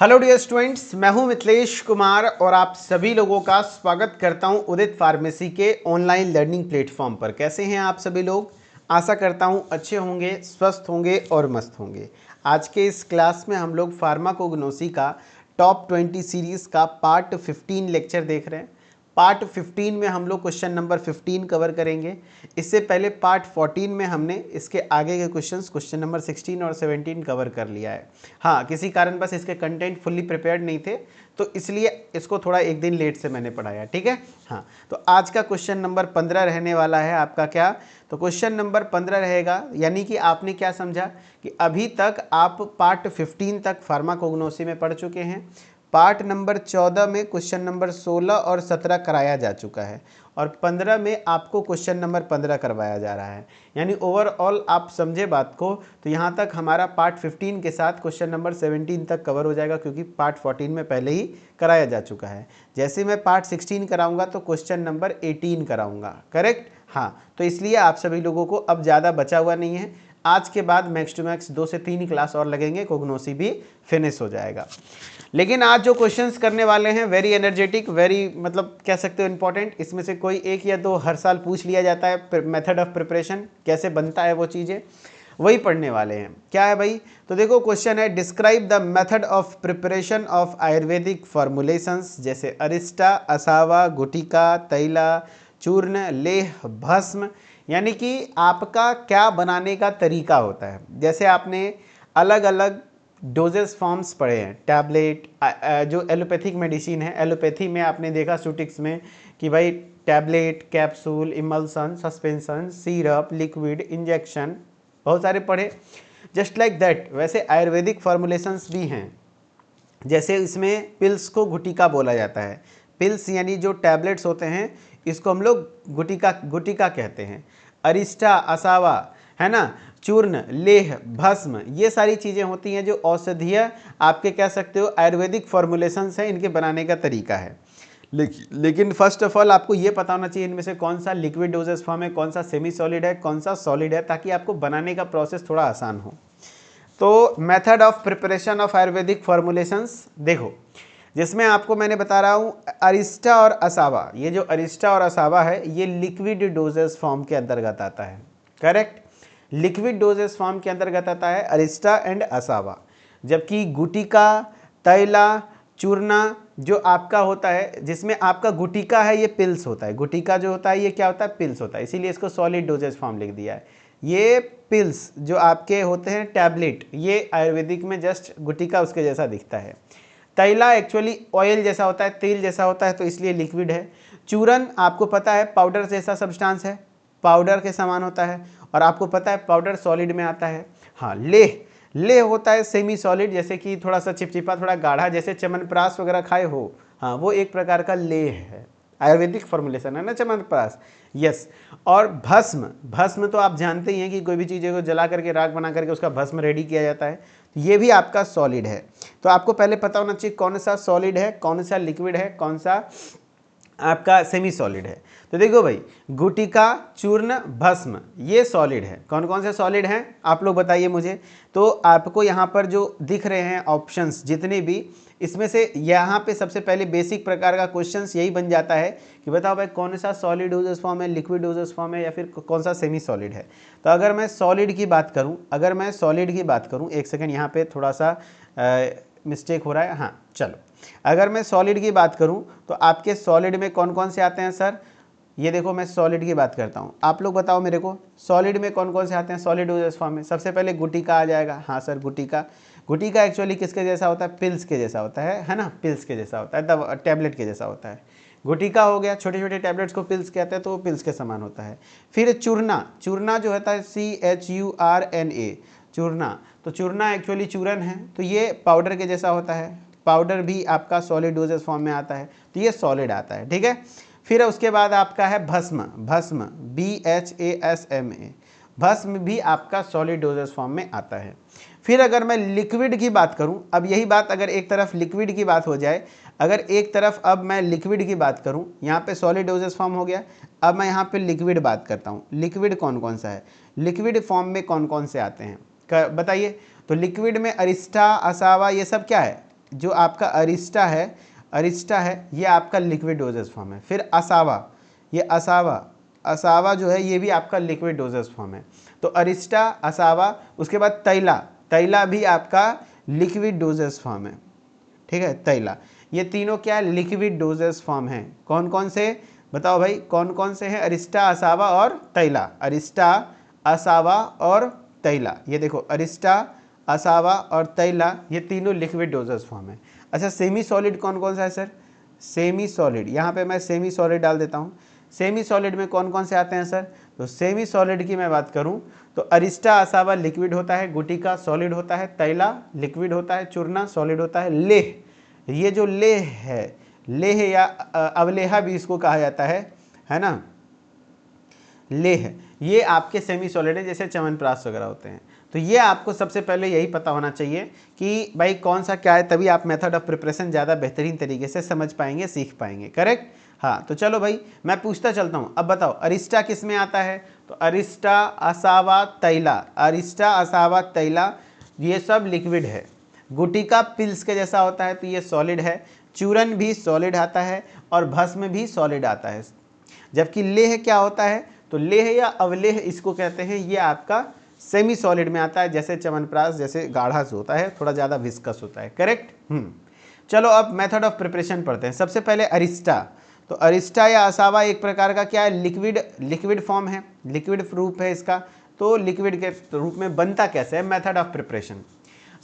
Hello dear students, मैं हूं मिथिलेश कुमार और आप सभी लोगों का स्वागत करता हूं उदित फार्मेसी के ऑनलाइन लर्निंग प्लेटफॉर्म पर। कैसे हैं आप सभी लोग? आशा करता हूं अच्छे होंगे, स्वस्थ होंगे और मस्त होंगे। आज के इस क्लास में हम लोग फार्माकोग्नोसी का टॉप 20 सीरीज़ का पार्ट 15 लेक्चर देख रहे हैं। पार्ट 15 में हम लोग क्वेश्चन नंबर 15 कवर करेंगे। इससे पहले पार्ट 14 में हमने इसके आगे के क्वेश्चन नंबर 16 और 17 कवर कर लिया है। हाँ, किसी कारण बस इसके कंटेंट फुल्ली प्रिपेयर्ड नहीं थे, तो इसलिए इसको थोड़ा एक दिन लेट से मैंने पढ़ाया। ठीक है। हाँ, तो आज का क्वेश्चन नंबर 15 रहने वाला है आपका। क्या? तो क्वेश्चन नंबर 15 रहेगा, यानी कि आपने क्या समझा कि अभी तक आप पार्ट 15 तक फार्माकोग्नोसी में पढ़ चुके हैं। पार्ट नंबर 14 में क्वेश्चन नंबर 16 और 17 कराया जा चुका है और 15 में आपको क्वेश्चन नंबर 15 करवाया जा रहा है। यानी ओवरऑल आप समझे बात को, तो यहाँ तक हमारा पार्ट 15 के साथ क्वेश्चन नंबर 17 तक कवर हो जाएगा, क्योंकि पार्ट 14 में पहले ही कराया जा चुका है। जैसे मैं पार्ट 16 कराऊंगा तो क्वेश्चन नंबर 18 कराऊंगा। करेक्ट? हाँ, तो इसलिए आप सभी लोगों को अब ज़्यादा बचा हुआ नहीं है। आज के बाद मैक्स टू मैक्स 2 से 3 क्लास और लगेंगे, कोग्नोसी भी फिनिश हो जाएगा। लेकिन आज जो क्वेश्चंस करने वाले हैं वेरी एनर्जेटिक, वेरी मतलब कह सकते हो इंपॉर्टेंट। इसमें से कोई एक या दो हर साल पूछ लिया जाता है। मेथड ऑफ प्रिपरेशन कैसे बनता है, वो चीज़ें वही पढ़ने वाले हैं। क्या है भाई? तो देखो क्वेश्चन है, describe the method of preparation of Ayurvedic formulations, जैसे अरिस्टा, असावा, गुटिका, तैला, चूर्ण, लेह, भस्म। यानी कि आपका क्या बनाने का तरीका होता है। जैसे आपने अलग अलग डोजेस फॉर्म्स पढ़े हैं। टैबलेट, जो एलोपैथिक मेडिसिन है, एलोपैथी में आपने देखा सुटिक्स में कि भाई tablet, capsule, emulsion, suspension, syrup, liquid, injection, बहुत सारे पढ़े। जस्ट लाइक दैट वैसे आयुर्वेदिक फॉर्मुलेशंस भी हैं। जैसे इसमें पिल्स को गुटिका बोला जाता है। पिल्स यानी जो टैबलेट्स होते हैं, इसको हम लोग गुटिका गुटिका कहते हैं। अरिष्टा, असावा, है ना, चूर्ण, लेह, भस्म, ये सारी चीज़ें होती हैं जो औषधीय आपके कह सकते हो आयुर्वेदिक फॉर्मुलेशंस हैं, इनके बनाने का तरीका है। लेकिन फर्स्ट ऑफ ऑल आपको ये पता होना चाहिए इनमें से कौन सा लिक्विड डोजेस फॉर्म है, कौन सा सेमी सॉलिड है, कौन सा सॉलिड है, ताकि आपको बनाने का प्रोसेस थोड़ा आसान हो। तो method of preparation of Ayurvedic formulations देखो, जिसमें आपको मैंने बता रहा हूँ अरिस्टा और असावा। ये जो अरिस्टा और असावा है, ये लिक्विड डोजेस फॉर्म के अंतर्गत आता है। करेक्ट? लिक्विड डोजेस फॉर्म के अंतर्गत आता है अरिस्टा एंड असावा। जबकि गुटिका, तैला, चूर्णा जो आपका होता है, जिसमें आपका गुटिका है, ये पिल्स होता है। गुटिका जो होता है ये क्या होता है? पिल्स होता है, इसीलिए इसको सॉलिड डोजेस फॉर्म लिख दिया है। ये पिल्स जो आपके होते हैं टैबलेट, ये आयुर्वेदिक में जस्ट गुटिका उसके जैसा दिखता है। तैला एक्चुअली ऑयल जैसा होता है, तेल जैसा होता है, तो इसलिए लिक्विड है। चूरन आपको पता है पाउडर जैसा सब्सटेंस है, पाउडर के समान होता है, और आपको पता है पाउडर सॉलिड में आता है। हाँ, लेह, लेह होता है सेमी सॉलिड, जैसे कि थोड़ा सा चिपचिपा, थोड़ा गाढ़ा, जैसे च्यवनप्राश वगैरह खाए हो। हाँ, वो एक प्रकार का लेह है, आयुर्वेदिक फॉर्मुलेशन है ना च्यवनप्राश। यस। और भस्म, भस्म तो आप जानते ही हैं कि कोई भी चीज़ को जला करके राख बना करके उसका भस्म रेडी किया जाता है, तो ये भी आपका सॉलिड है। तो आपको पहले पता होना चाहिए कौन सा सॉलिड है, कौन सा लिक्विड है, कौन सा आपका सेमी सॉलिड है। तो देखो भाई, गुटिका, चूर्ण, भस्म, ये सॉलिड है। कौन कौन से सॉलिड हैं आप लोग बताइए मुझे। तो आपको यहाँ पर जो दिख रहे हैं ऑप्शंस जितने भी, इसमें से यहाँ पे सबसे पहले बेसिक प्रकार का क्वेश्चंस यही बन जाता है कि बताओ भाई कौन सा सॉलिड डोजेस फॉर्म है, लिक्विड डोजेस फॉर्म है, या फिर कौन सा सेमी सॉलिड है। तो अगर मैं सॉलिड की बात करूँ, एक सेकेंड, यहाँ पे थोड़ा सा मिस्टेक हो रहा है। हाँ चलो, अगर मैं सॉलिड की बात करूं तो आपके सॉलिड में कौन कौन से आते हैं सर? ये देखो, मैं सॉलिड की बात करता हूं, आप लोग बताओ मेरे को सॉलिड में कौन कौन से आते हैं सॉलिड डोजेस फॉर्म में। सबसे पहले गुटिका आ जाएगा। हाँ सर, गुटिका। गुटिका एक्चुअली किसके जैसा होता है? पिल्स के जैसा होता है ना, पिल्स के जैसा होता है, टैबलेट के जैसा होता है। गुटिका हो गया, छोटे छोटे टैबलेट्स को पिल्स कहते हैं, तो वो पिल्स के समान होता है। फिर चूर्णा, चूर्णा जो होता है CHURNA, चूर्णा। तो चूर्णा एक्चुअली चूरन है, तो ये पाउडर के जैसा होता है। पाउडर भी आपका सॉलिड डोजेस फॉर्म में आता है, तो ये सॉलिड आता है। ठीक है। फिर उसके बाद आपका है भस्म, भस्म BHASMA, भस्म भी आपका सॉलिड डोजेस फॉर्म में आता है। फिर अगर मैं लिक्विड की बात करूं, अब यही बात अगर एक तरफ लिक्विड की बात हो जाए, अगर एक तरफ अब मैं लिक्विड की बात करूं, यहाँ पे सॉलिड डोजेस फॉर्म हो गया, अब मैं यहाँ पे लिक्विड बात करता हूँ। लिक्विड कौन कौन सा है, लिक्विड फॉर्म में कौन कौन से आते हैं बताइए। तो लिक्विड में अरिस्टा, असावा, ये सब क्या है? जो आपका अरिस्टा है ये आपका लिक्विड डोजेस फॉर्म है। फिर असावा, ये असावा जो है ये भी आपका लिक्विड डोजेस फॉर्म है। तो अरिस्टा, असावा, उसके बाद तैला भी आपका लिक्विड डोजेस फॉर्म है। ठीक है, तैला, ये तीनों क्या है, लिक्विड डोजेस फॉर्म है। कौन कौन से बताओ भाई, कौन कौन से हैं, अरिस्टा, असावा और तैला। अरिस्टा, असावा और तैला, ये देखो अरिस्टा, असावा और तैला, ये तीनों लिक्विड डोजेस फॉर्म है। अच्छा, सेमी सॉलिड कौन कौन सा है सर, सेमी सॉलिड, यहाँ पे मैं सेमी सॉलिड डाल देता हूँ। सेमी सॉलिड में कौन कौन से आते हैं सर, तो सेमी सॉलिड की मैं बात करूँ तो अरिस्टा, असावा लिक्विड होता है, गुटिका सॉलिड होता है, तैला लिक्विड होता है, चूर्णा सॉलिड होता है, लेह, ये जो लेह है, लेह या अवलेहा भी इसको कहा जाता है ना, लेह, ये आपके सेमी सॉलिड है, जैसे च्यवनप्राश वगैरह होते हैं। तो ये आपको सबसे पहले यही पता होना चाहिए कि भाई कौन सा क्या है, तभी आप मेथड ऑफ प्रिपरेशन ज़्यादा बेहतरीन तरीके से समझ पाएंगे, सीख पाएंगे। करेक्ट, हाँ। तो चलो भाई मैं पूछता चलता हूँ, अब बताओ अरिस्टा किस में आता है, तो अरिस्टा, असावा, तैला, अरिस्टा, असावा, तैला, ये सब लिक्विड है। गुटिका पिल्स के जैसा होता है तो ये सॉलिड है, चूरन भी सॉलिड आता है और भस्म भी सॉलिड आता है। जबकि लेह क्या होता है, तो लेह या अवलेह इसको कहते हैं, ये आपका सेमी सॉलिड में आता है, जैसे च्यवनप्राश जैसे गाढ़ा से होता है, थोड़ा ज़्यादा विस्कस होता है। करेक्ट। चलो अब मेथड ऑफ प्रिपरेशन पढ़ते हैं। सबसे पहले अरिस्टा, तो अरिस्टा या असावा एक प्रकार का क्या है, लिक्विड फॉर्म है, लिक्विड रूप है इसका। तो लिक्विड के रूप में बनता कैसे है, मेथड ऑफ प्रिपरेशन।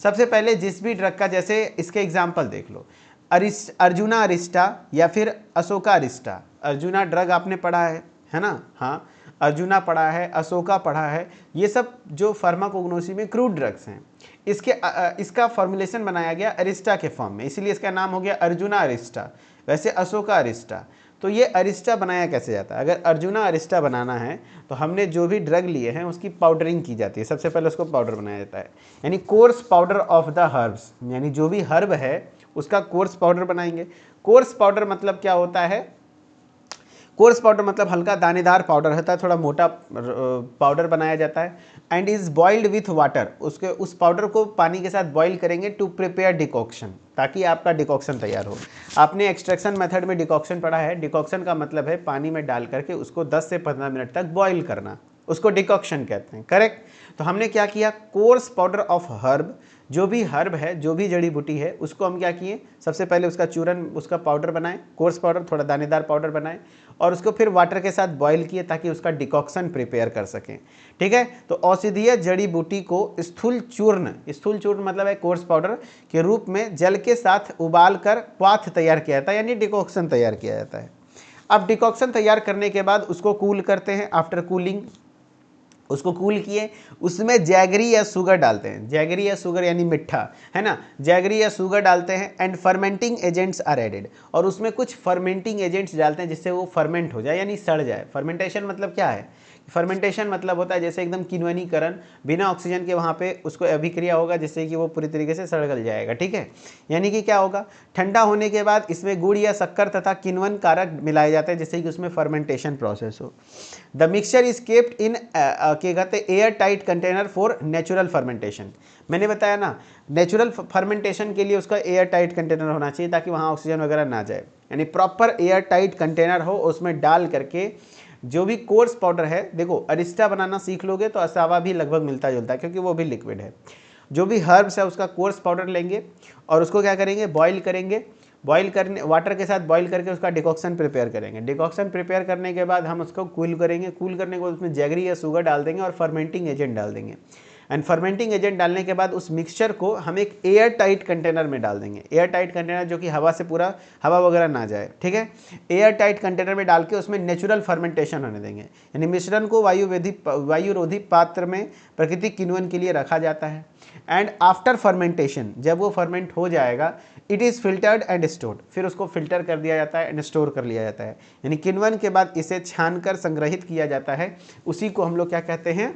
सबसे पहले जिस भी ड्रग का, जैसे इसके एग्जाम्पल देख लो, अर्जुना अरिस्टा या फिर अशोका अरिस्टा। अर्जुना ड्रग आपने पढ़ा है ना, हाँ, अर्जुना पढ़ा है, अशोका पढ़ा है, ये सब जो फार्माकोग्नोसी में क्रूड ड्रग्स हैं। इसका फॉर्मुलेशन बनाया गया अरिस्टा के फॉर्म में, इसीलिए इसका नाम हो गया अर्जुना अरिस्टा, वैसे अशोका अरिस्टा। तो ये अरिस्टा बनाया कैसे जाता है, अगर अर्जुना अरिस्टा बनाना है तो हमने जो भी ड्रग लिए हैं उसकी पाउडरिंग की जाती है। सबसे पहले उसको पाउडर बनाया जाता है, यानी course powder of the herbs, यानी जो भी हर्ब है उसका कोर्स पाउडर बनाएंगे। कोर्स पाउडर मतलब क्या होता है, कोर्स पाउडर मतलब हल्का दानेदार पाउडर होता है, थोड़ा मोटा पाउडर बनाया जाता है। And is boiled with water, उस पाउडर को पानी के साथ बॉइल करेंगे टू प्रिपेयर डिकॉक्शन, ताकि आपका डिकॉक्शन तैयार हो। आपने एक्सट्रैक्शन मेथड में डिकॉक्शन पढ़ा है, डिकॉक्शन का मतलब है पानी में डाल करके उसको 10 से 15 मिनट तक बॉइल करना, उसको डिकॉक्शन कहते हैं। करेक्ट। तो हमने क्या किया, कोर्स पाउडर ऑफ हर्ब, जो भी हर्ब है, जो भी जड़ी बूटी है, उसको हम क्या किए, सबसे पहले उसका चूरन, उसका पाउडर बनाए, कोर्स पाउडर, थोड़ा दानेदार पाउडर बनाए, और उसको फिर वाटर के साथ बॉईल किए ताकि उसका डिकॉक्शन प्रिपेयर कर सकें। ठीक है। तो औषधीय जड़ी बूटी को स्थूल चूर्ण मतलब है कोर्स पाउडर के रूप में जल के साथ उबाल कर क्वाथ तैयार किया जाता है, यानी डिकॉक्शन तैयार किया जाता है। अब डिकॉक्शन तैयार करने के बाद उसको कूल करते हैं। आफ्टर कूलिंग उसको कूल किए, उसमें जैगरी या शुगर डालते हैं, जैगरी या शुगर यानी मिठा, है ना, जैगरी या शुगर डालते हैं। And fermenting agents are added, और उसमें कुछ फर्मेंटिंग एजेंट्स डालते हैं जिससे वो फर्मेंट हो जाए, यानी सड़ जाए। फर्मेंटेशन मतलब क्या है, फर्मेंटेशन मतलब होता है जैसे एकदम किण्वनीकरण, बिना ऑक्सीजन के वहाँ पे उसको अभिक्रिया होगा जिससे कि वो पूरी तरीके से सड़ गल जाएगा। ठीक है, यानी कि क्या होगा, ठंडा होने के बाद इसमें गुड़ या शक्कर तथा किण्वन कारक मिलाए जाते हैं जिससे कि उसमें फर्मेंटेशन प्रोसेस हो। The mixture is kept in क्या कहते हैं, air tight container for natural fermentation. मैंने बताया ना, नेचुरल फर्मेंटेशन के लिए उसका एयर टाइट कंटेनर होना चाहिए ताकि वहाँ ऑक्सीजन वगैरह ना जाए, यानी प्रॉपर एयर टाइट कंटेनर हो, उसमें डाल करके जो भी कोर्स पाउडर है, देखो अरिस्टा बनाना सीख लोगे तो असावा भी लगभग मिलता जुलता है क्योंकि वो भी लिक्विड है। जो भी हर्ब्स है उसका कोर्स पाउडर लेंगे और उसको क्या करेंगे, बॉईल करेंगे, बॉईल करने वाटर के साथ बॉईल करके उसका डिकॉक्शन प्रिपेयर करेंगे। डिकॉक्शन प्रिपेयर करने के बाद हम उसको कूल करेंगे, कूल करने के बाद उसमें जैगरी या शुगर डाल देंगे और फर्मेंटिंग एजेंट डाल देंगे। एंड फर्मेंटिंग एजेंट डालने के बाद उस मिक्सचर को हम एक एयर टाइट कंटेनर में डाल देंगे। एयर टाइट कंटेनर जो कि हवा से पूरा हवा वगैरह ना जाए। ठीक है, एयर टाइट कंटेनर में डाल के उसमें नेचुरल फर्मेंटेशन होने देंगे, यानी मिश्रण को वायुरोधी पात्र में प्राकृतिक किण्वन के लिए रखा जाता है। एंड आफ्टर फर्मेंटेशन, जब वो फर्मेंट हो जाएगा, it is filtered and stored, फिर उसको फिल्टर कर दिया जाता है एंड स्टोर कर लिया जाता है, यानी किण्वन के बाद इसे छान कर संग्रहित किया जाता है। उसी को हम लोग क्या कहते हैं,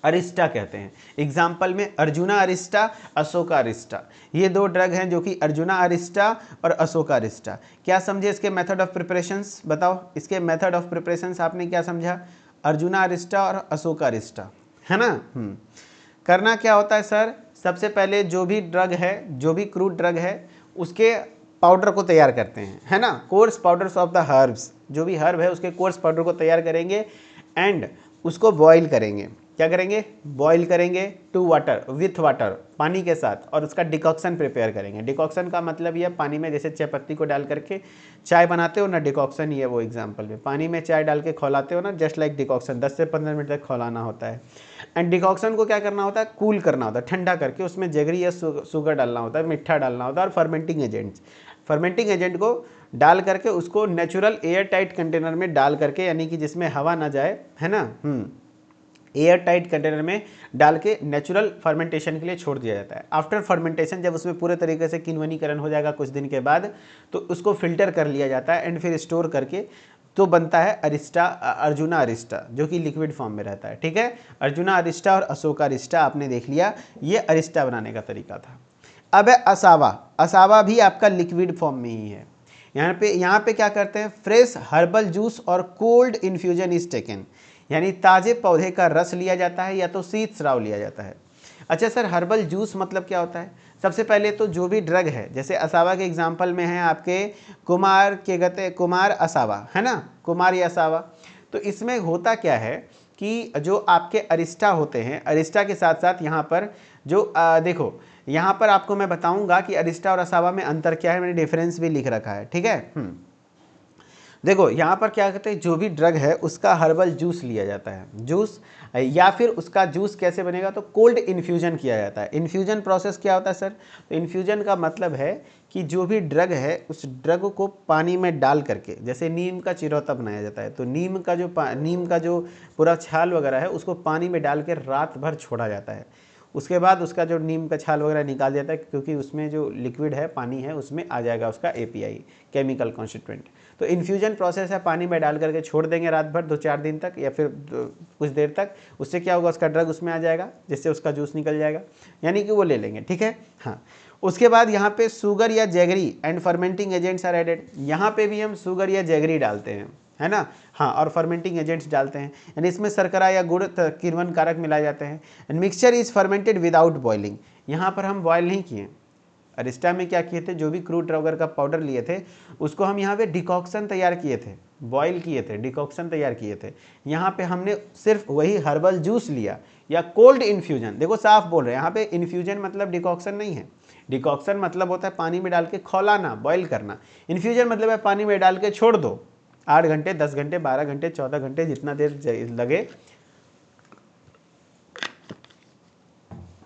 अरिस्टा कहते हैं। एग्जाम्पल में अर्जुना अरिस्टा, अशोका अरिस्टा, ये दो ड्रग हैं जो कि अर्जुना अरिस्टा और अशोका अरिस्टा। क्या समझे इसके मेथड ऑफ प्रिपरेशंस, बताओ इसके मेथड ऑफ प्रिपरेशंस आपने क्या समझा, अर्जुना अरिस्टा और अशोका अरिस्टा, है ना। करना क्या होता है सर, सबसे पहले जो भी ड्रग है, जो भी क्रूड ड्रग है, उसके पाउडर को तैयार करते हैं, है ना, course powders of the herbs, जो भी हर्ब है उसके कोर्स पाउडर को तैयार करेंगे एंड उसको बॉईल करेंगे। क्या करेंगे? बॉईल करेंगे टू वाटर, विथ वाटर, पानी के साथ, और उसका डिकॉक्शन प्रिपेयर करेंगे। डिकॉक्शन का मतलब ये पानी में जैसे चाय पत्ती को डाल करके चाय बनाते हो ना, डिकॉक्शन ही है वो एग्जाम्पल में। पानी में चाय डाल के खौलाते हो ना, जस्ट लाइक डिकॉक्शन, 10 से 15 मिनट तक खौलाना होता है। एंड डिकॉक्शन को क्या करना होता है? कूल करना होता है, ठंडा करके उसमें जगरी या शुगर डालना होता है, मिठा डालना होता है, और फर्मेंटिंग एजेंट को डाल करके उसको नेचुरल एयर टाइट कंटेनर में डाल करके, यानी कि जिसमें हवा ना जाए, है ना, एयर टाइट कंटेनर में डाल के नेचुरल फर्मेंटेशन के लिए छोड़ दिया जाता है। आफ्टर फर्मेंटेशन जब उसमें पूरे तरीके से किण्वनीकरण हो जाएगा कुछ दिन के बाद, तो उसको फिल्टर कर लिया जाता है एंड फिर स्टोर करके तो बनता है अरिस्टा, अर्जुना अरिस्टा, जो कि लिक्विड फॉर्म में रहता है। ठीक है, अर्जुना अरिस्टा और अशोका अरिस्टा आपने देख लिया, ये अरिस्टा बनाने का तरीका था। अब है असावा। असावा भी आपका लिक्विड फॉर्म में ही है। यहाँ पे क्या करते हैं? फ्रेश हर्बल जूस और कोल्ड इन्फ्यूजन इज टेकन, यानी ताजे पौधे का रस लिया जाता है या तो शीत स्राव लिया जाता है। अच्छा सर, हर्बल जूस मतलब क्या होता है? सबसे पहले तो जो भी ड्रग है, जैसे असावा के एग्जाम्पल में है आपके कुमार के गते, कुमार असावा, है ना, कुमार या असावा। तो इसमें होता क्या है कि जो आपके अरिस्टा होते हैं, अरिस्टा के साथ साथ यहाँ पर जो देखो, यहाँ पर आपको मैं बताऊंगा कि अरिस्टा और असावा में अंतर क्या है, मैंने डिफरेंस भी लिख रखा है। ठीक है, देखो यहाँ पर क्या कहते हैं, जो भी ड्रग है उसका हर्बल जूस लिया जाता है, जूस, या फिर उसका जूस कैसे बनेगा? तो कोल्ड इन्फ्यूजन किया जाता है। इन्फ्यूजन प्रोसेस क्या होता है सर? तो इन्फ्यूजन का मतलब है कि जो भी ड्रग है उस ड्रग को पानी में डाल करके, जैसे नीम का चिरौता बनाया जाता है, तो नीम का जो पूरा छाल वगैरह है उसको पानी में डाल के रात भर छोड़ा जाता है। उसके बाद उसका जो नीम का छाल वगैरह निकाल जाता है, क्योंकि उसमें जो लिक्विड है, पानी है, उसमें आ जाएगा उसका एपीआई, केमिकल कॉन्स्टिट्यूएंट। तो इन्फ्यूजन प्रोसेस है, पानी में डाल करके छोड़ देंगे रात भर, 2-4 दिन तक या फिर कुछ देर तक। उससे क्या होगा? उसका ड्रग उसमें आ जाएगा, जिससे उसका जूस निकल जाएगा, यानी कि वो ले लेंगे। ठीक है, हाँ। उसके बाद यहाँ पे शुगर या jaggery and fermenting agents are added. यहाँ पे भी हम शुगर या जैगरी डालते हैं, है ना, हाँ, और फर्मेंटिंग एजेंट्स डालते हैं, यानी इसमें शर्करा या गुड़, किण्वन कारक मिलाए जाते हैं। And mixture is fermented without boiling. यहाँ पर हम बॉयल नहीं किए। अरिस्टा में क्या किए थे? जो भी क्रूड ड्रगर का पाउडर लिए थे उसको हम यहाँ पे डिकॉक्शन तैयार किए थे, बॉयल किए थे, डिकॉक्शन तैयार किए थे। यहाँ पे हमने सिर्फ वही हर्बल जूस लिया या कोल्ड इन्फ्यूजन। देखो साफ बोल रहे हैं, यहाँ पे इन्फ्यूजन मतलब डिकॉक्शन नहीं है। डिकॉक्शन मतलब होता है पानी में डाल के खौलाना, बॉयल करना। इन्फ्यूजन मतलब है पानी में डाल के छोड़ दो, 8 घंटे, 10 घंटे, 12 घंटे, 14 घंटे, जितना देर लगे,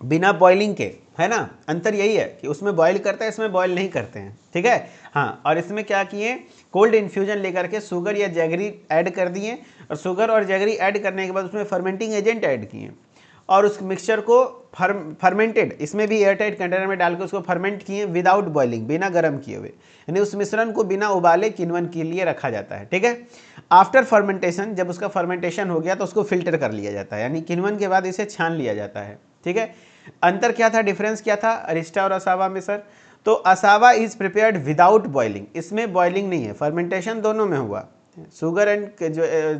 बिना बॉइलिंग के, है ना। अंतर यही है कि उसमें बॉईल करते हैं, इसमें बॉईल नहीं करते हैं। ठीक है, हाँ। और इसमें क्या किए? कोल्ड इन्फ्यूजन लेकर के शुगर या जैगरी ऐड कर दिए, और शुगर और जैगरी ऐड करने के बाद उसमें फर्मेंटिंग एजेंट ऐड किए, और उस मिक्सचर को फर्मेंटेड, इसमें भी एयरटाइट कंटेनर में डाल के उसको फर्मेंट किए विदाउट बॉइलिंग, बिना गर्म किए हुए, यानी उस मिश्रण को बिना उबाले किण्वन के लिए रखा जाता है। ठीक है, आफ्टर फर्मेंटेशन, जब उसका फर्मेंटेशन हो गया तो उसको फिल्टर कर लिया जाता है, यानी किण्वन के बाद इसे छान लिया जाता है। ठीक है, अंतर क्या था, डिफरेंस क्या था अरिस्टा और असावा में सर? तो असावा इज प्रिपेयर्ड विदाउट बॉइलिंग, इसमें बॉइलिंग नहीं है, फर्मेंटेशन दोनों में हुआ, शुगर एंड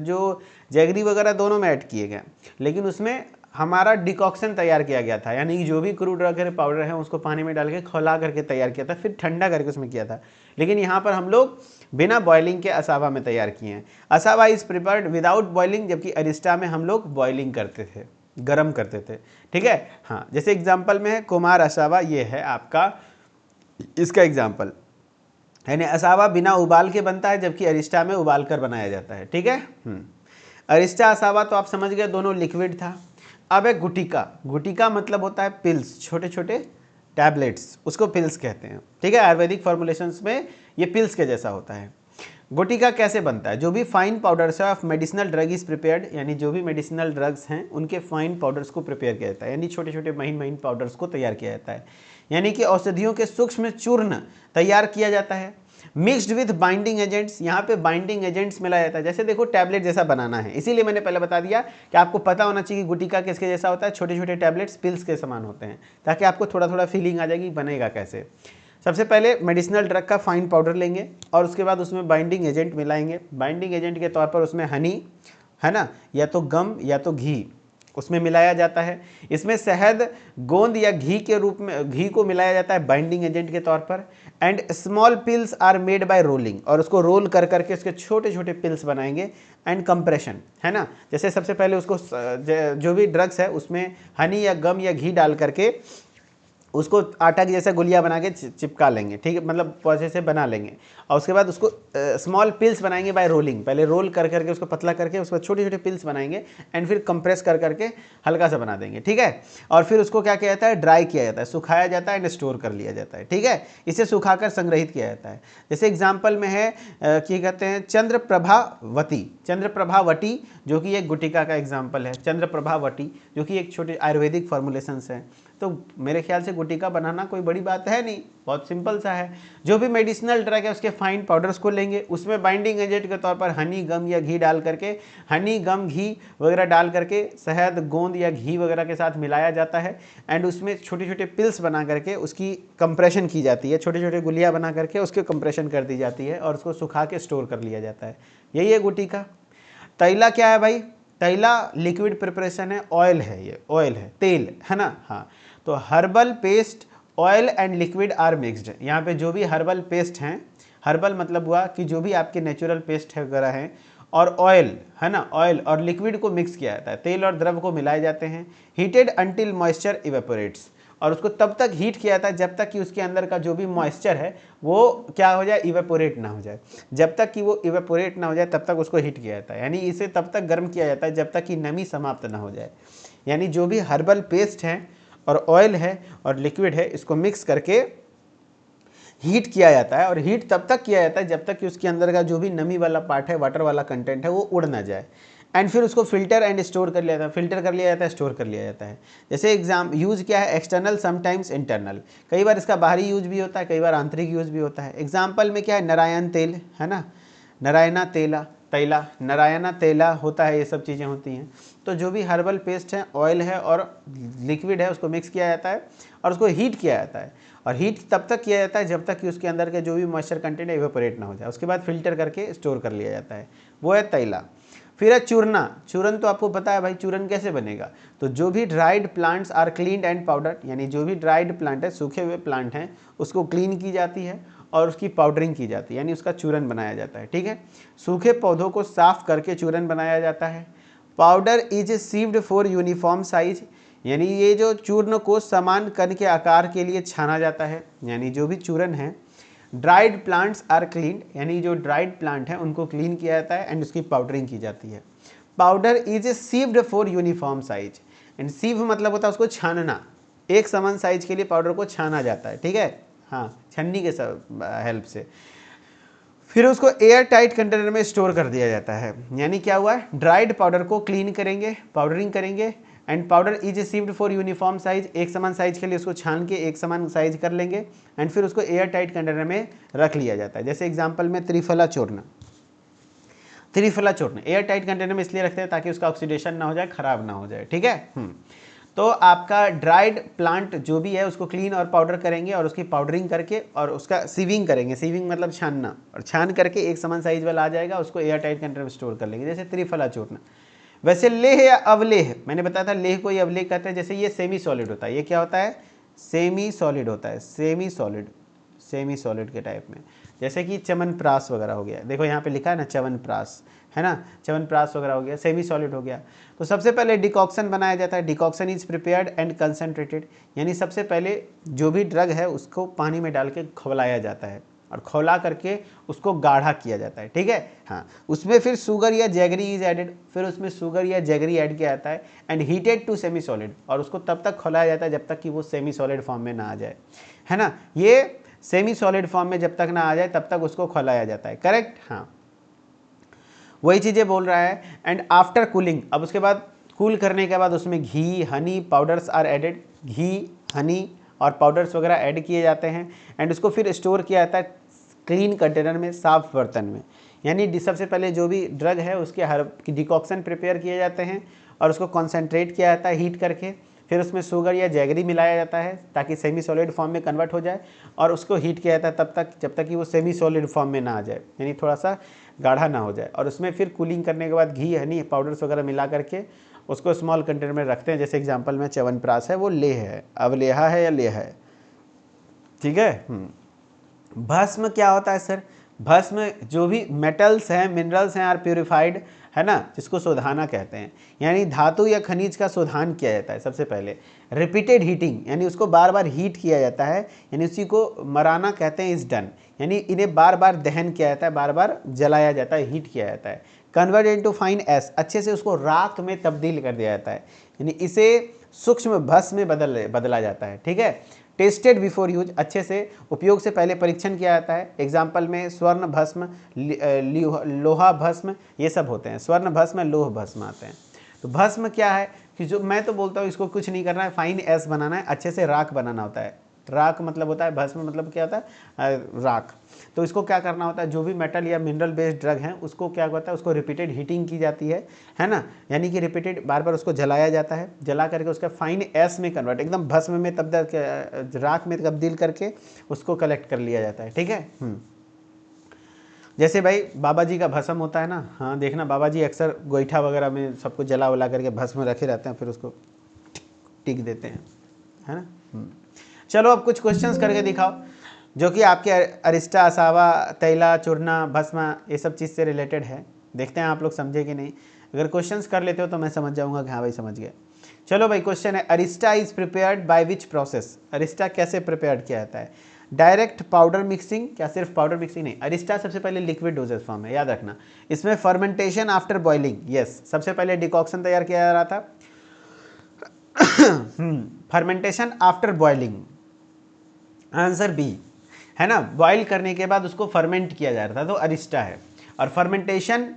जो जैगरी वगैरह दोनों में ऐड किए गए, लेकिन उसमें हमारा डिकॉक्शन तैयार किया गया था, यानी जो भी क्रूड ड्रग पाउडर है उसको पानी में डाल के खौला करके तैयार किया था, फिर ठंडा करके उसमें किया था। लेकिन यहाँ पर हम लोग बिना बॉइलिंग के असावा में तैयार किए हैं। असावा इज प्रिपेयर्ड विदाउट बॉइलिंग, जबकि अरिस्टा में हम लोग बॉइलिंग करते थे, गरम करते थे। ठीक है, हाँ, जैसे एग्जाम्पल में है कुमार असावा, ये है आपका इसका एग्जाम्पल, यानी असावा बिना उबाल के बनता है, जबकि अरिस्टा में उबाल कर बनाया जाता है। ठीक है, अरिस्टा असावा तो आप समझ गए, दोनों लिक्विड था। अब है गुटिका। गुटिका मतलब होता है पिल्स, छोटे छोटे टैबलेट्स, उसको पिल्स कहते हैं। ठीक है, आयुर्वेदिक फॉर्मुलेशंस में ये पिल्स के जैसा होता है। गुटिका कैसे बनता है? जो भी फाइन पाउडर्स है of medicinal drug is prepared, यानी जो भी मेडिसिनल ड्रग्स हैं उनके फाइन पाउडर्स को प्रिपेयर किया जाता है, यानी छोटे छोटे महीन महीन पाउडर्स को तैयार किया जाता है, यानी कि औषधियों के सूक्ष्म चूर्ण तैयार किया जाता है, मिक्स्ड विथ बाइंडिंग एजेंट्स। यहाँ पे बाइंडिंग एजेंट्स मिलाया जाता है, जैसे देखो टैबलेट जैसा बनाना है, इसीलिए मैंने पहले बता दिया कि आपको पता होना चाहिए कि गुटिका किसके जैसा होता है, छोटे छोटे टैबलेट्स पिल्स के समान होते हैं, ताकि आपको थोड़ा थोड़ा फीलिंग आ जाएगी बनेगा कैसे। सबसे पहले मेडिसिनल ड्रग का फाइन पाउडर लेंगे और उसके बाद उसमें बाइंडिंग एजेंट मिलाएंगे। बाइंडिंग एजेंट के तौर पर उसमें हनी, है ना, या तो गम या तो घी, उसमें मिलाया जाता है। इसमें शहद, गोंद या घी के रूप में घी को मिलाया जाता है बाइंडिंग एजेंट के तौर पर। And small pills are made by rolling, और उसको रोल कर करके उसके छोटे छोटे पिल्स बनाएंगे। एंड कंप्रेशन, है ना, जैसे सबसे पहले उसको जो भी ड्रग्स है उसमें हनी या गम या घी डाल करके उसको आटा की जैसा गुलिया बना के चिपका लेंगे, ठीक है, मतलब पौधे से बना लेंगे। और उसके बाद उसको स्मॉल पिल्स बनाएंगे बाय रोलिंग, पहले रोल कर करके उसको पतला करके उसके बाद छोटे छोटे पिल्स बनाएंगे एंड फिर कंप्रेस कर करके हल्का सा बना देंगे, ठीक है। और फिर उसको क्या किया जाता है, ड्राई किया जाता है, सुखाया जाता है एंड स्टोर कर लिया जाता है, ठीक है। इसे सुखाकर संग्रहित किया जाता है। जैसे एग्जाम्पल में है क्या कहते हैं, चंद्रप्रभावती। चंद्रप्रभावती जो कि एक गुटिका का एग्जाम्पल है, चंद्रप्रभावती जो कि एक छोटे आयुर्वेदिक फॉर्मुलेशंस हैं। तो मेरे ख्याल से गुटिका बनाना कोई बड़ी बात है नहीं, बहुत सिंपल सा है। जो भी मेडिसिनल ड्रग है उसके फाइन पाउडर्स को लेंगे, उसमें बाइंडिंग एजेंट के तौर पर हनी, गम या घी डाल करके, हनी, गम, घी वगैरह डाल करके शहद, गोंद या घी वगैरह के साथ मिलाया जाता है। एंड उसमें छोटे छोटे पिल्स बना करके उसकी कंप्रेशन की जाती है, छोटे छोटे गुलिया बना करके उसके कंप्रेशन कर दी जाती है और उसको सुखा के स्टोर कर लिया जाता है। यही है गुटिका। तैला क्या है भाई, तैला लिक्विड प्रिपरेशन है, ऑयल है, ये ऑयल है, तेल है ना। हाँ, तो herbal paste, oil and liquid are mixed. यहाँ पे जो भी हर्बल पेस्ट हैं, हर्बल मतलब हुआ कि जो भी आपके नेचुरल पेस्ट है वगैरह हैं, और ऑयल है ना, ऑयल और लिक्विड को मिक्स किया जाता है, तेल और द्रव को मिलाए जाते हैं। हीटेड अंटिल मॉइस्चर इवेपोरेट्स, और उसको तब तक हीट किया जाता है जब तक कि उसके अंदर का जो भी मॉइस्चर है वो क्या हो जाए, इवेपोरेट ना हो जाए। जब तक कि वो इवेपोरेट ना हो जाए तब तक उसको हीट किया जाता है, यानी इसे तब तक गर्म किया जाता है जब तक कि नमी समाप्त ना हो जाए। यानी जो भी हर्बल पेस्ट हैं और ऑयल है और लिक्विड है, इसको मिक्स करके हीट किया जाता है। और हीट तब तक किया जाता है जब तक कि उसके अंदर का जो भी नमी वाला पार्ट है, वाटर वाला कंटेंट है, वो उड़ ना जाए। एंड फिर उसको फिल्टर एंड स्टोर कर लिया जाता है, फिल्टर कर लिया जाता है, स्टोर कर लिया जाता है। जैसे यूज़ क्या है, एक्सटर्नल, समटाइम्स इंटरनल। कई बार इसका बाहरी यूज भी होता है, कई बार आंतरिक यूज भी होता है। एग्जाम्पल में क्या है, नारायण तेल है ना, नारायणा तेला, तैला, नारायणा तेला होता है, ये सब चीज़ें होती हैं। तो जो भी हर्बल पेस्ट है, ऑयल है और लिक्विड है, उसको मिक्स किया जाता है और उसको हीट किया जाता है। और हीट तब तक किया जाता है जब तक कि उसके अंदर के जो भी मॉइस्चर कंटेंट है इवेपोरेट ना हो जाए। उसके बाद फिल्टर करके स्टोर कर लिया जाता है, वो है तैला। फिर है चूरना। चूरन तो आपको पता है भाई, चूरन कैसे बनेगा। तो जो भी dried plants are cleaned and powder, यानी जो भी ड्राइड प्लांट है, सूखे हुए प्लांट हैं, उसको क्लीन की जाती है और उसकी पाउडरिंग की जाती है, यानी उसका चूरन बनाया जाता है, ठीक है। सूखे पौधों को साफ करके चूरन बनाया जाता है। Powder is sieved for uniform size, यानी ये जो चूर्ण को समान कण के आकार के लिए छाना जाता है, यानी जो भी चूरन है। ड्राइड प्लांट्स आर क्लीन, यानी जो ड्राइड प्लांट है उनको क्लीन किया जाता है एंड उसकी पाउडरिंग की जाती है। Powder is sieved for uniform size, and sieve मतलब होता है उसको छानना, एक समान साइज के लिए पाउडर को छाना जाता है, ठीक है। हाँ, छन्नी के हेल्प से। फिर उसको एयर टाइट कंटेनर में स्टोर कर दिया जाता है। यानी क्या हुआ है, ड्राइड पाउडर को क्लीन करेंगे, पाउडरिंग करेंगे, and powder is received for uniform size, एक समान साइज के लिए उसको छान के एक समान साइज कर लेंगे एंड फिर उसको एयर टाइट कंटेनर में रख लिया जाता है। जैसे एग्जांपल में त्रिफला चूर्ण, त्रिफला चूर्ण एयर टाइट कंटेनर में इसलिए रखते हैं ताकि उसका ऑक्सीडेशन ना हो जाए, खराब ना हो जाए, ठीक है। तो आपका ड्राइड प्लांट जो भी है उसको क्लीन और पाउडर करेंगे और उसकी पाउडरिंग करके और उसका सीविंग करेंगे, सीविंग मतलब छानना, और छान करके एक समान साइज वाला आ जाएगा, उसको एयर टाइट कंटेनर में स्टोर कर लेंगे, जैसे त्रिफला चूर्ण। वैसे लेह या अवलेह, मैंने बताया था लेह को ही अवलेह कहते हैं। जैसे ये सेमी सॉलिड होता है, ये क्या होता है, सेमी सॉलिड होता है, सेमी सॉलिड, सेमी सॉलिड के टाइप में। जैसे कि च्यवनप्राश वगैरह हो गया, देखो यहाँ पे लिखा है ना च्यवनप्राश, है ना, च्यवनप्राश वगैरह हो गया, सेमी सॉलिड हो गया। तो सबसे पहले डिकॉक्शन बनाया जाता है। Decoction is prepared and concentrated, यानी सबसे पहले जो भी ड्रग है उसको पानी में डाल के खौलाया जाता है और खौला करके उसको गाढ़ा किया जाता है, ठीक है। हाँ, उसमें फिर शुगर या जैगरी इज एडेड, फिर उसमें शुगर या जैगरी ऐड किया जाता है and heated to semi solid, और उसको तब तक खौलाया जाता है जब तक कि वो सेमी सॉलिड फॉर्म में ना आ जाए, है ना। ये सेमी सॉलिड फॉर्म में जब तक ना आ जाए तब तक उसको खौलाया जाता है, करेक्ट। हाँ, वही चीज़ें बोल रहा है। एंड आफ्टर कूलिंग, अब उसके बाद कूल करने के बाद उसमें घी, हनी, पाउडर्स आर एडेड, घी, हनी और पाउडर्स वगैरह ऐड किए जाते हैं एंड उसको फिर स्टोर किया जाता है क्लीन कंटेनर में, साफ बर्तन में। यानी सबसे पहले जो भी ड्रग है उसके हर डिकॉक्शन प्रिपेयर किए जाते हैं और उसको कॉन्सेंट्रेट किया जाता है हीट करके, फिर उसमें शुगर या जैगरी मिलाया जाता है ताकि सेमी सॉलिड फॉर्म में कन्वर्ट हो जाए, और उसको हीट किया जाता है तब तक जब तक कि वो सेमी सॉलिड फॉर्म में ना आ जाए, यानी थोड़ा सा गाढ़ा ना हो जाए। और उसमें फिर कूलिंग करने के बाद घी, हनी, पाउडर्स वगैरह मिला करके उसको स्मॉल कंटेनर में रखते हैं। जैसे एग्जांपल में च्यवनप्राश है, वो लेह है, अवलेहा है या लेह है, ठीक है। भस्म क्या होता है सर? भस्म जो भी मेटल्स हैं, मिनरल्स हैं, आर प्यूरिफाइड, है ना, जिसको शोधाना कहते हैं, यानी धातु या खनिज का शोधान किया जाता है सबसे पहले। रिपीटेड हीटिंग, यानी उसको बार बार हीट किया जाता है, यानी उसी को मराना कहते हैं, इज डन, यानी इन्हें बार बार दहन किया जाता है, बार बार जलाया जाता है, हीट किया जाता है। कन्वर्ट इनटू फाइन एस, अच्छे से उसको राख में तब्दील कर दिया जाता है, यानी इसे सूक्ष्म भस्म में बदला जाता है, ठीक है। टेस्टेड बिफोर यूज, अच्छे से उपयोग से पहले परीक्षण किया जाता है। एग्जाम्पल में स्वर्ण भस्म, लोहा भस्म, ये सब होते हैं। स्वर्ण भस्म, लोह भस्म आते हैं। तो भस्म क्या है कि जो मैं तो बोलता हूँ इसको कुछ नहीं करना है, फाइन एस बनाना है, अच्छे से राख बनाना होता है। राख मतलब होता है, भस्म मतलब क्या होता है, राख। तो इसको क्या करना होता है, जो भी मेटल या मिनरल बेस्ड ड्रग हैं उसको क्या होता है, उसको रिपीटेड हीटिंग की जाती है ना, यानी कि रिपीटेड बार बार उसको जलाया जाता है, जला करके उसका फाइन एस में कन्वर्ट, एकदम भस्म में तब्दील, राख में तब्दील करके उसको कलेक्ट कर लिया जाता है, ठीक है। जैसे भाई बाबा जी का भस्म होता है ना, हाँ देखना बाबा जी अक्सर गोईठा वगैरह में सबको जला वला करके भस्म रखे रहते हैं, फिर उसको टिक देते हैं, है ना। चलो अब कुछ क्वेश्चंस करके दिखाओ जो कि आपके अरिस्टा, असावा, तैला, चूर्णा, भस्म, ये सब चीज़ से रिलेटेड है। देखते हैं आप लोग समझे कि नहीं। अगर क्वेश्चंस कर लेते हो तो मैं समझ जाऊंगा कि हाँ भाई समझ गए। चलो भाई, क्वेश्चन है, Arista is prepared by which process? Arista कैसे प्रिपेयर किया जाता है? डायरेक्ट पाउडर मिक्सिंग, क्या सिर्फ पाउडर मिक्सिंग नहीं, अरिस्टा सबसे पहले लिक्विड डोजेस फॉर्म है, याद रखना। इसमें फर्मेंटेशन आफ्टर बॉइलिंग, यस, सबसे पहले डिकॉक्शन तैयार किया जा रहा था। Fermentation after boiling, answer B, है ना। बॉईल करने के बाद उसको फर्मेंट किया जा रहा था, तो अरिस्टा है। और फर्मेंटेशन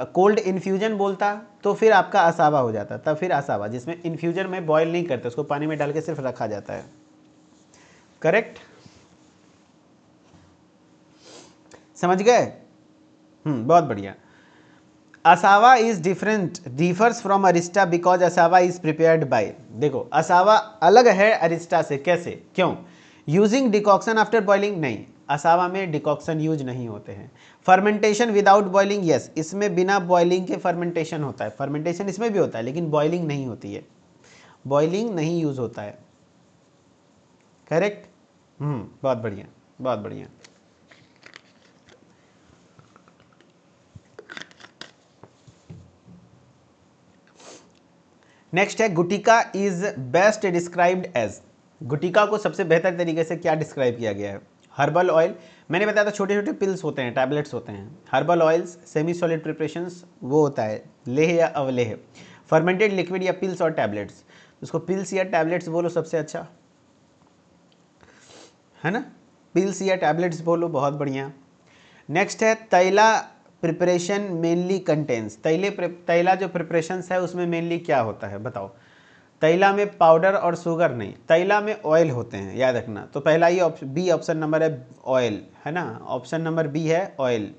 कोल्ड इन्फ्यूजन बोलता तो फिर आपका असावा हो जाता, तब फिर असावा, जिसमें इन्फ्यूजन में बॉईल नहीं करते, उसको पानी में डाल के सिर्फ रखा जाता है, करेक्ट, समझ गए। बहुत बढ़िया। असावा is differs from Arista because असावा इज प्रिपेयर्ड बाय, देखो असावा अलग है अरिस्टा से, कैसे, क्यों? यूजिंग डिकॉक्शन आफ्टर बॉइलिंग, नहीं, असावा में डिकॉक्शन यूज नहीं होते हैं। फर्मेंटेशन विदाउट बॉइलिंग, यस, इसमें बिना बॉइलिंग के फर्मेंटेशन होता है। फर्मेंटेशन इसमें भी होता है लेकिन बॉइलिंग नहीं होती है, बॉइलिंग नहीं यूज होता है, करेक्ट। बहुत बढ़िया, बहुत बढ़िया। नेक्स्ट है, गुटिका इज बेस्ट डिस्क्राइब्ड एज, गुटिका को सबसे बेहतर तरीके से क्या डिस्क्राइब किया गया है? हर्बल ऑयल, मैंने बताया था छोटे छोटे पिल्स होते हैं, टैबलेट्स होते हैं। Herbal oils, semi solid preparations, वो होता है लेह या अवलेह। फर्मेंटेड लिक्विड या पिल्स और टैबलेट्स, उसको पिल्स या टैबलेट्स बोलो सबसे अच्छा, है ना, पिल्स या टैबलेट्स बोलो, बहुत बढ़िया। नेक्स्ट है, तैला प्रिपरेशन मेनली कंटेन्स, तैला जो प्रिपरेशंस है उसमें मेनली क्या होता है बताओ? तैला में पाउडर और शुगर नहीं, तैला में ऑयल होते हैं, याद रखना। तो पहला ही बी ऑप्शन नंबर है ऑयल, है ना, ऑप्शन नंबर बी है ऑयल,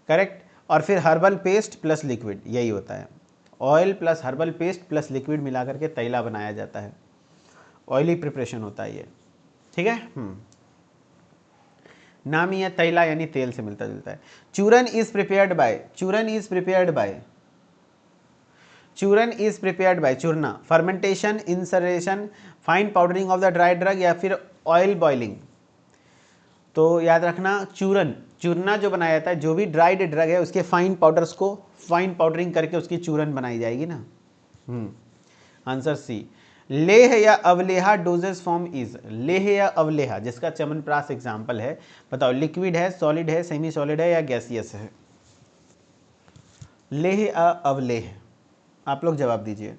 करेक्ट। और फिर हर्बल पेस्ट प्लस लिक्विड, यही होता है, oil plus herbal paste plus liquid मिला करके तैला बनाया जाता है, ऑयली प्रिपरेशन होता है ये, ठीक है। नाम ही है तैला, यानी तेल से मिलता जुलता है। Churan is prepared by, churan is prepared by, churan is prepared by, churna, fermentation, insertion, fine powdering of the dry drug या फिर ऑयल बॉइलिंग। तो याद रखना, चूरन, चूरना जो बनाया जाता है, जो भी ड्राइड ड्रग है उसके फाइन पाउडर्स को फाइन पाउडरिंग करके उसकी चूरन बनाई जाएगी ना। Answer C. लेह या avaleha doses form is, leh या अवलेहा जिसका च्यवनप्राश एग्जाम्पल है, बताओ लिक्विड है, सॉलिड है, सेमी सॉलिड है या गैसियस है? लेह या अवलेह, आप लोग जवाब दीजिए।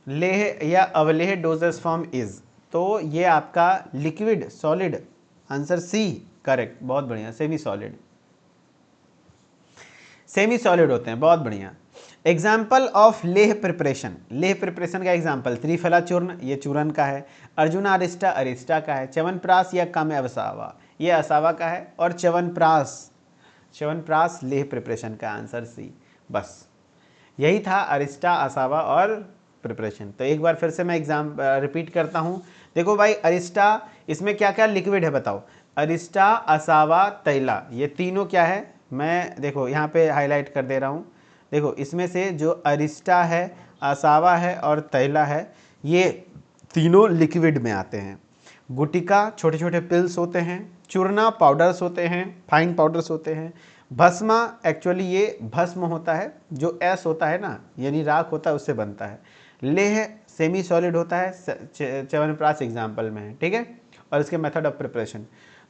लेह या अवलेह डोजेस फॉर्म इज, तो ये आपका liquid, solid, answer C, correct, बहुत बढ़िया, सेमी सॉलिड, सेमी सॉलिड होते हैं, बहुत बढ़िया। Example of Leh preparation, Leh preparation का एग्जाम्पल, त्रिफला चूर्ण, ये चूरन का है। अर्जुना अरिस्टा, अरिस्टा का है। च्यवनप्राश या काम्य असावा, ये असावा का है। और च्यवनप्राश, च्यवनप्राश लेह प्रिपरेशन का, आंसर सी, बस यही था अरिस्टा, असावा और प्रिपरेशन। तो एक बार फिर से मैं एग्जाम रिपीट करता हूँ। देखो भाई, अरिस्टा, इसमें क्या क्या लिक्विड है बताओ? अरिस्टा, असावा, तैला, ये तीनों क्या है? मैं देखो यहाँ पे हाईलाइट कर दे रहा हूँ। देखो इसमें से जो अरिस्टा है, असावा है और तैला है, ये तीनों लिक्विड में आते हैं। गुटिका छोटे छोटे पिल्स होते हैं, चूर्णा पाउडर्स होते हैं, फाइन पाउडर्स होते हैं, भस्मा एक्चुअली ये भस्म होता है, जो एस होता है ना यानी राख होता है उससे बनता है। लेह सेमी सॉलिड होता है, च्यवनप्राश एग्जाम्पल में है, ठीक है। और इसके मेथड ऑफ प्रिपरेशन,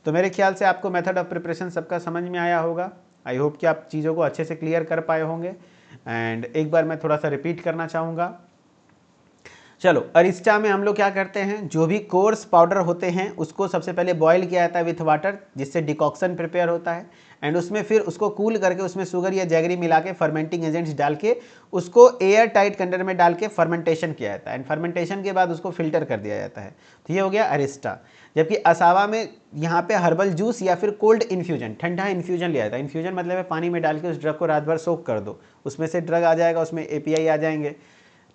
तो मेरे ख्याल से आपको मेथड ऑफ प्रिपरेशन सबका समझ में आया होगा। आई होप कि आप चीज़ों को अच्छे से क्लियर कर पाए होंगे। एंड एक बार मैं थोड़ा सा रिपीट करना चाहूँगा। चलो अरिस्टा में हम लोग क्या करते हैं, जो भी कोर्स पाउडर होते हैं उसको सबसे पहले बॉईल किया जाता है विथ वाटर, जिससे डिकॉक्शन प्रिपेयर होता है। एंड उसमें फिर उसको कूल करके उसमें शुगर या जैगरी मिला के फर्मेंटिंग एजेंट्स डाल के उसको एयर टाइट कंटेनर में डाल के फर्मेंटेशन किया जाता है। एंड फर्मेंटेशन के बाद उसको फिल्टर कर दिया जाता है। तो ये हो गया अरिस्टा। जबकि असावा में यहाँ पे हर्बल जूस या फिर कोल्ड इन्फ्यूजन, ठंडा इन्फ्यूजन लिया जाता है। इन्फ्यूजन मतलब है पानी में डाल के उस ड्रग को रात भर सोक कर दो, उसमें से ड्रग आ जाएगा, उसमें एपीआई आ जाएंगे,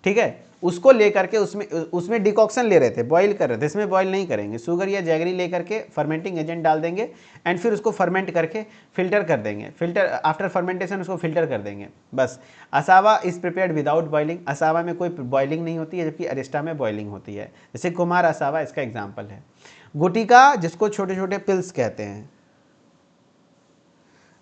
ठीक है। उसको लेकर के उसमें डिकॉक्शन ले रहे थे, बॉईल कर रहे थे, इसमें बॉईल नहीं करेंगे, शुगर या जैगरी लेकर के फर्मेंटिंग एजेंट डाल देंगे एंड फिर उसको फर्मेंट करके फिल्टर कर देंगे। फिल्टर आफ्टर फर्मेंटेशन उसको फिल्टर कर देंगे, बस। असावा इज प्रिपेयर्ड विदाउट बॉइलिंग, असावा में कोई बॉइलिंग नहीं होती है, जबकि अरिस्टा में बॉइलिंग होती है। जैसे कुमार असावा इसका एग्जाम्पल है। गुटिका जिसको छोटे छोटे पिल्स कहते हैं,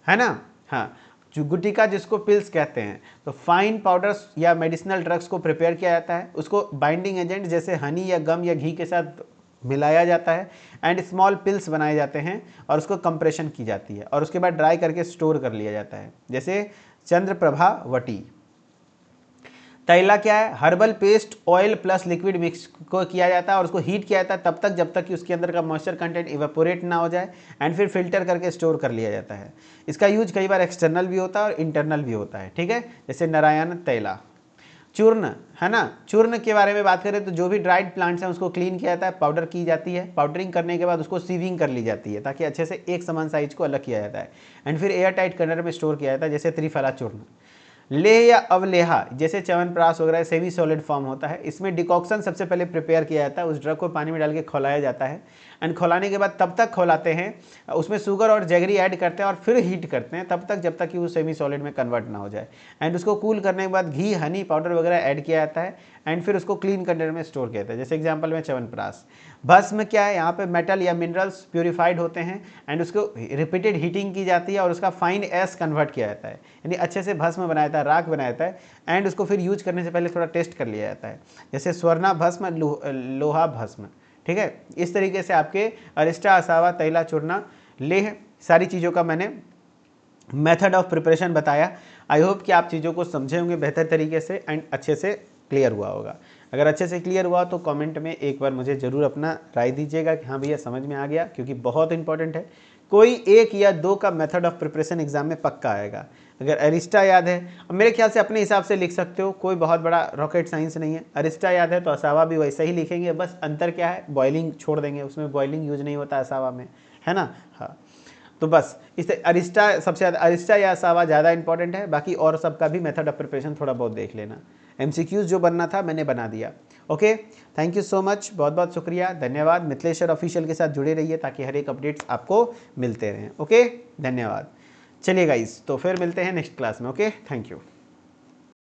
है ना, हाँ, जो गुटिका जिसको पिल्स कहते हैं। तो फाइन पाउडर्स या मेडिसिनल ड्रग्स को प्रिपेयर किया जाता है, उसको बाइंडिंग एजेंट जैसे हनी या गम या घी के साथ मिलाया जाता है एंड स्मॉल पिल्स बनाए जाते हैं और उसको कंप्रेशन की जाती है और उसके बाद ड्राई करके स्टोर कर लिया जाता है, जैसे चंद्रप्रभा वटी। तैला क्या है, herbal paste oil plus liquid mix को किया जाता है और उसको हीट किया जाता है तब तक जब तक कि उसके अंदर का मॉइस्चर कंटेंट इवेपोरेट ना हो जाए एंड फिर फिल्टर करके स्टोर कर लिया जाता है। इसका यूज कई बार एक्सटर्नल भी होता है और इंटरनल भी होता है, ठीक है। जैसे नारायण तैला। चूर्ण, है ना, चूर्ण के बारे में बात करें तो जो भी ड्राइड प्लांट्स हैं उसको क्लीन किया जाता है, पाउडर की जाती है, पाउडरिंग करने के बाद उसको सीविंग कर ली जाती है ताकि अच्छे से एक समान साइज को अलग किया जाता है एंड फिर एयर टाइट कंटेनर में स्टोर किया जाता है, जैसे त्रिफला चूर्ण। लेह या अवलेहा जैसे च्यवनप्राश वगैरह सेमी सॉलिड फॉर्म होता है, इसमें डिकॉक्शन सबसे पहले प्रिपेयर किया जाता है, उस ड्रग को पानी में डाल के खौलाया जाता है एंड खौलाने के बाद तब तक खौलाते हैं, उसमें शुगर और जैगरी ऐड करते हैं और फिर हीट करते हैं तब तक जब तक कि वो सेमी सॉलिड में कन्वर्ट ना हो जाए एंड उसको कूल करने के बाद घी, हनी पाउडर वगैरह ऐड किया जाता है एंड फिर उसको क्लीन कंटेनर में स्टोर किया जाता है, जैसे एग्जाम्पल में च्यवनप्राश। भस्म क्या है, यहाँ पे मेटल या मिनरल्स प्यूरिफाइड होते हैं एंड उसको रिपीटेड हीटिंग की जाती है और उसका फाइन एस कन्वर्ट किया जाता है, यानी अच्छे से भस्म बनाया जाता है, राख बनाया जाता है एंड उसको फिर यूज करने से पहले थोड़ा टेस्ट कर लिया जाता है, जैसे स्वर्णा भस्म, लोहा भस्म, ठीक है। इस तरीके से आपके अरिस्टा, असावा, तैला, चूर्णा, लेह, सारी चीज़ों का मैंने मेथड ऑफ प्रिपरेशन बताया। आई होप कि आप चीज़ों को समझे होंगे बेहतर तरीके से एंड अच्छे से क्लियर हुआ होगा। अगर अच्छे से क्लियर हुआ तो कमेंट में एक बार मुझे ज़रूर अपना राय दीजिएगा कि हाँ भैया समझ में आ गया, क्योंकि बहुत इंपॉर्टेंट है। कोई एक या दो का मेथड ऑफ प्रिपरेशन एग्जाम में पक्का आएगा। अगर अरिस्टा याद है, अब मेरे ख्याल से अपने हिसाब से लिख सकते हो, कोई बहुत बड़ा रॉकेट साइंस नहीं है। अरिस्टा याद है तो असावा भी वैसा ही लिखेंगे, बस अंतर क्या है, बॉइलिंग छोड़ देंगे, उसमें बॉइलिंग यूज नहीं होता असावा में, है ना। हाँ, तो बस इस अरिस्टा सबसे ज़्यादा, अरिस्टा या असावा ज़्यादा इंपॉर्टेंट है, बाकी और सबका भी मेथड ऑफ प्रिपरेशन थोड़ा बहुत देख लेना। एमसीक्यूज जो बनना था मैंने बना दिया। Okay, thank you so much, बहुत बहुत शुक्रिया, धन्यवाद। मिथिलेश्वर ऑफिशियल के साथ जुड़े रहिए ताकि हर एक अपडेट्स आपको मिलते रहें। ओके, धन्यवाद। चलिए गाइस, तो फिर मिलते हैं नेक्स्ट क्लास में। Okay, thank you.